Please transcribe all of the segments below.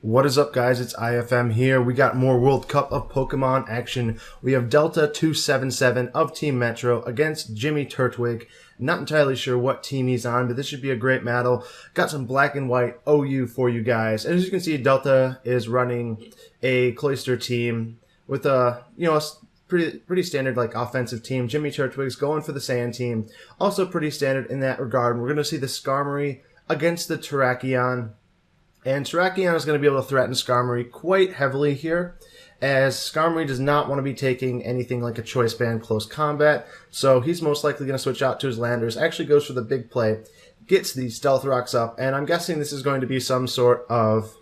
What is up, guys? It's IFM here. We got more World Cup of Pokemon action. We have Delta2777 of Team Metro against Jimmy Turtwig. Not entirely sure what team he's on, but this should be a great battle. Got some black and white OU for you guys. As you can see, Delta is running a Cloyster team with a pretty standard like offensive team. Jimmy Turtwig's going for the Sand team. Also pretty standard in that regard. We're going to see the Skarmory against the Terrakion. And Terrakion is going to be able to threaten Skarmory quite heavily here, as Skarmory does not want to be taking anything like a Choice Band close combat, so he's most likely going to switch out to his Landers, actually goes for the big play, gets the Stealth Rocks up, and I'm guessing this is going to be some sort of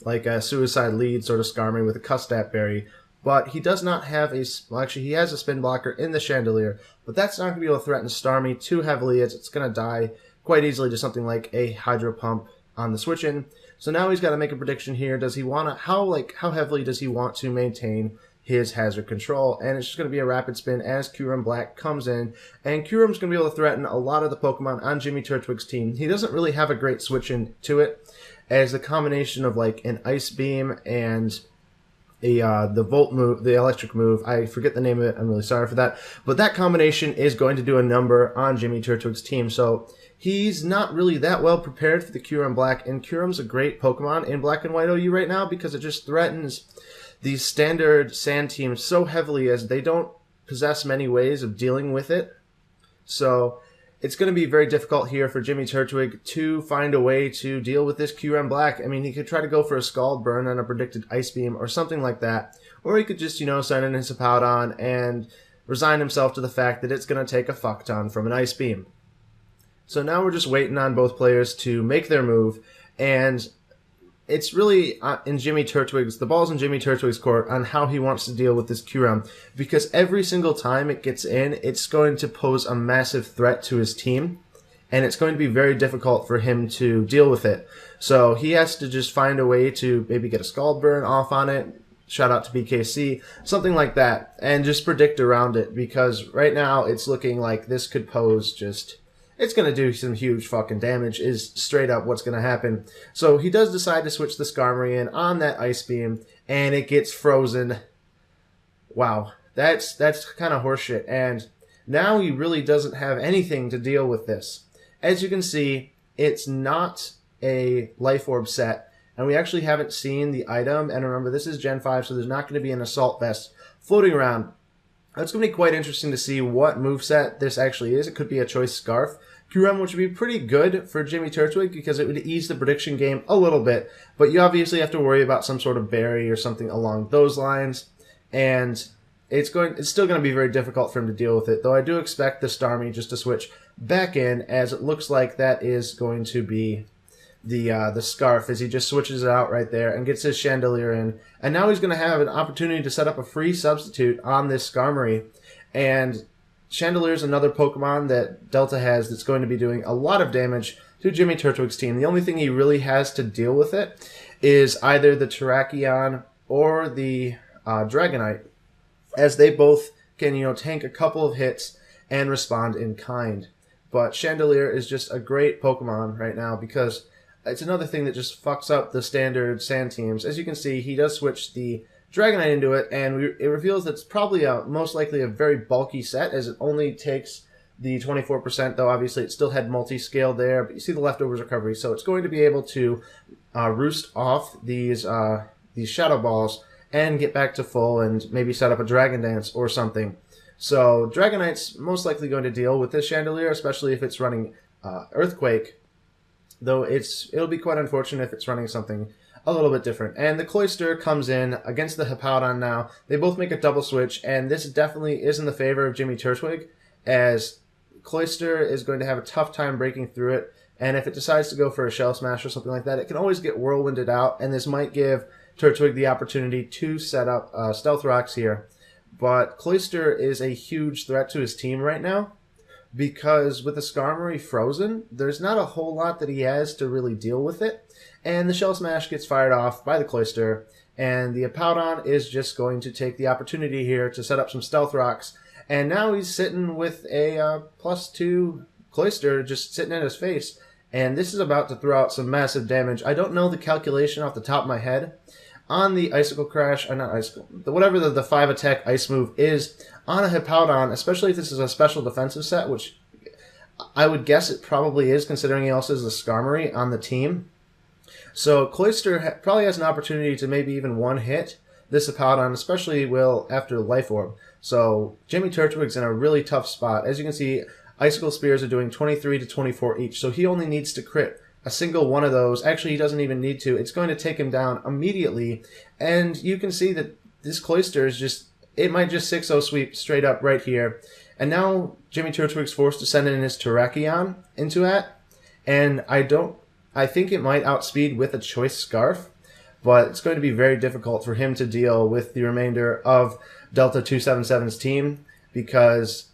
like a Suicide Lead sort of Skarmory with a Custat Berry, but he does not have a, well actually he has a Spin Blocker in the Chandelier, but that's not going to be able to threaten Starmie too heavily, as it's going to die quite easily to something like a Hydro Pump on the switch in. So now he's got to make a prediction here. Does he want to, how heavily does he want to maintain his hazard control? And it's just going to be a rapid spin as Kyurem Black comes in. And Kyurem's going to be able to threaten a lot of the Pokemon on Jimmy Turtwig's team. He doesn't really have a great switch in to it, as the combination of like an Ice Beam and the Volt move, the electric move, I forget the name of it, I'm really sorry for that, but that combination is going to do a number on Jimmy Turtwig's team, so he's not really that well prepared for the Kyurem Black, and Kyurem's a great Pokemon in Black and White OU right now because it just threatens these standard Sand teams so heavily, as they don't possess many ways of dealing with it. So it's going to be very difficult here for Jimmy Turtwig to find a way to deal with this Kyurem Black. I mean, he could try to go for a Scald Burn on a predicted Ice Beam or something like that, or he could just, send in his Hippowdon and resign himself to the fact that it's going to take a fuck ton from an Ice Beam. So now we're just waiting on both players to make their move, and it's really in Jimmy Turtwig's, the ball's in Jimmy Turtwig's court on how he wants to deal with this Kyurem, because every single time it gets in, it's going to pose a massive threat to his team, and it's going to be very difficult for him to deal with it. So he has to just find a way to maybe get a Scald Burn off on it, shout out to BKC, something like that, and just predict around it, because right now it's looking like this could pose just... it's going to do some huge fucking damage, is straight up what's going to happen. So he does decide to switch the Skarmory in on that Ice Beam, and it gets frozen. Wow, that's kind of horseshit. And now he really doesn't have anything to deal with this. As you can see, it's not a Life Orb set, and we actually haven't seen the item. And remember, this is Gen 5, so there's not going to be an Assault Vest floating around. It's going to be quite interesting to see what moveset this actually is. It could be a Choice Scarf Kyurem, which would be pretty good for Jimmy Turtwig because it would ease the prediction game a little bit. But you obviously have to worry about some sort of berry or something along those lines. And it's still going to be very difficult for him to deal with it. Though I do expect the Starmie just to switch back in, as it looks like that is going to be the Scarf, as he just switches it out right there and gets his Chandelier in. And now he's going to have an opportunity to set up a free substitute on this Skarmory. And Chandelier is another Pokemon that Delta has that's going to be doing a lot of damage to Jimmy Turtwig's team. The only thing he really has to deal with it is either the Terrakion or the Dragonite, as they both can, tank a couple of hits and respond in kind. But Chandelier is just a great Pokemon right now because it's another thing that just fucks up the standard Sand teams. As you can see, he does switch the Dragonite into it, and it reveals that it's probably most likely a very bulky set, as it only takes the 24%, though obviously it still had multi-scale there, but you see the leftovers recovery, so it's going to be able to roost off these Shadow Balls and get back to full and maybe set up a Dragon Dance or something. So Dragonite's most likely going to deal with this Chandelier, especially if it's running Earthquake, though it'll be quite unfortunate if it's running something a little bit different. And the Cloyster comes in against the Hippowdon now. They both make a double switch, and this definitely is in the favor of Jimmy Turtwig, as Cloyster is going to have a tough time breaking through it, and if it decides to go for a Shell Smash or something like that, it can always get Whirlwinded out, and this might give Turtwig the opportunity to set up Stealth Rocks here. But Cloyster is a huge threat to his team right now, because with the Skarmory frozen, there's not a whole lot that he has to really deal with it. And the Shell Smash gets fired off by the Cloyster, and the Hippowdon is just going to take the opportunity here to set up some Stealth Rocks. And now he's sitting with a +2 Cloyster just sitting in his face, and this is about to throw out some massive damage. I don't know the calculation off the top of my head on the Icicle Crash, not Icicle, whatever the 5 attack ice move is on a Hippowdon, especially if this is a special defensive set, which I would guess it probably is, considering he also has the Skarmory on the team. So Cloyster probably has an opportunity to maybe even one-hit this Hippowdon, especially after Life Orb. So Jimmy Turtwig's in a really tough spot. As you can see, Icicle Spears are doing 23 to 24 each, so he only needs to crit a single one of those. Actually, he doesn't even need to. It's going to take him down immediately, and you can see that this Cloyster is just, it might just 6-0 sweep straight up right here. And now Jimmy Turtwig's forced to send in his Terrakion into that, and I think it might outspeed with a Choice Scarf, but it's going to be very difficult for him to deal with the remainder of Delta2777's team, because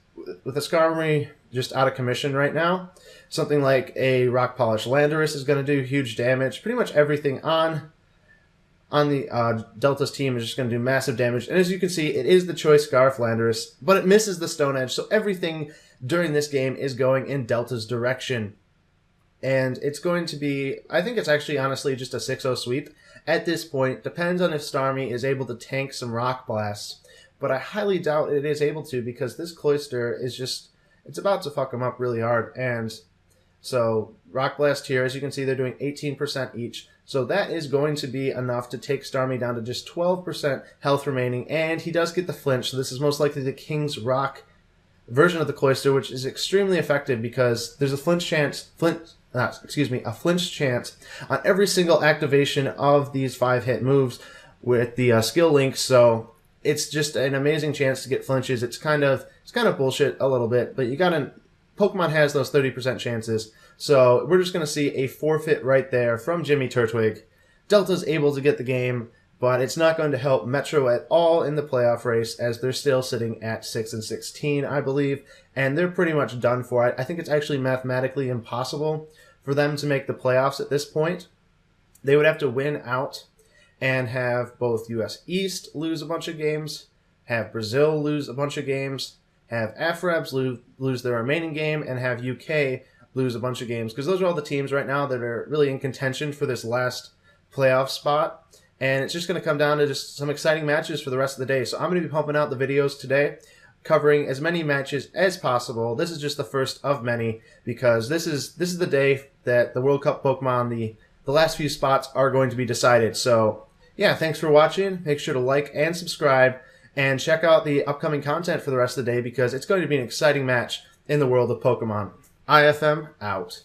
with a Skarmory just out of commission right now, something like a Rock Polish Landorus is going to do huge damage. Pretty much everything on the Delta's team is just going to do massive damage. And as you can see, it is the Choice Scarf Landorus, but it misses the Stone Edge, so everything during this game is going in Delta's direction. And it's going to be, I think it's actually honestly just a 6-0 sweep at this point. Depends on if Starmie is able to tank some Rock Blasts, but I highly doubt it is able to, because this Cloyster is just, it's about to fuck him up really hard. And so Rock Blast here, as you can see, they're doing 18% each. So that is going to be enough to take Starmie down to just 12% health remaining, and he does get the flinch. So this is most likely the King's Rock version of the Cloyster, which is extremely effective because there's a flinch chance on every single activation of these 5-hit moves with the skill link. So it's just an amazing chance to get flinches. It's kind of bullshit a little bit, but Pokemon has those 30% chances. So we're just going to see a forfeit right there from Jimmy Turtwig. Delta's able to get the game, but it's not going to help Metro at all in the playoff race, as they're still sitting at 6-16, I believe, and they're pretty much done for it. I think it's actually mathematically impossible for them to make the playoffs at this point. They would have to win out and have both US East lose a bunch of games, have Brazil lose a bunch of games, have AFREBs lose their remaining game, and have UK lose a bunch of games, because those are all the teams right now that are really in contention for this last playoff spot. And it's just going to come down to just some exciting matches for the rest of the day. So I'm going to be pumping out the videos today, covering as many matches as possible. This is just the first of many, because this is the day that the World Cup Pokemon, the last few spots, are going to be decided. So yeah, thanks for watching. Make sure to like and subscribe, and check out the upcoming content for the rest of the day, because it's going to be an exciting match in the world of Pokemon. IFM out.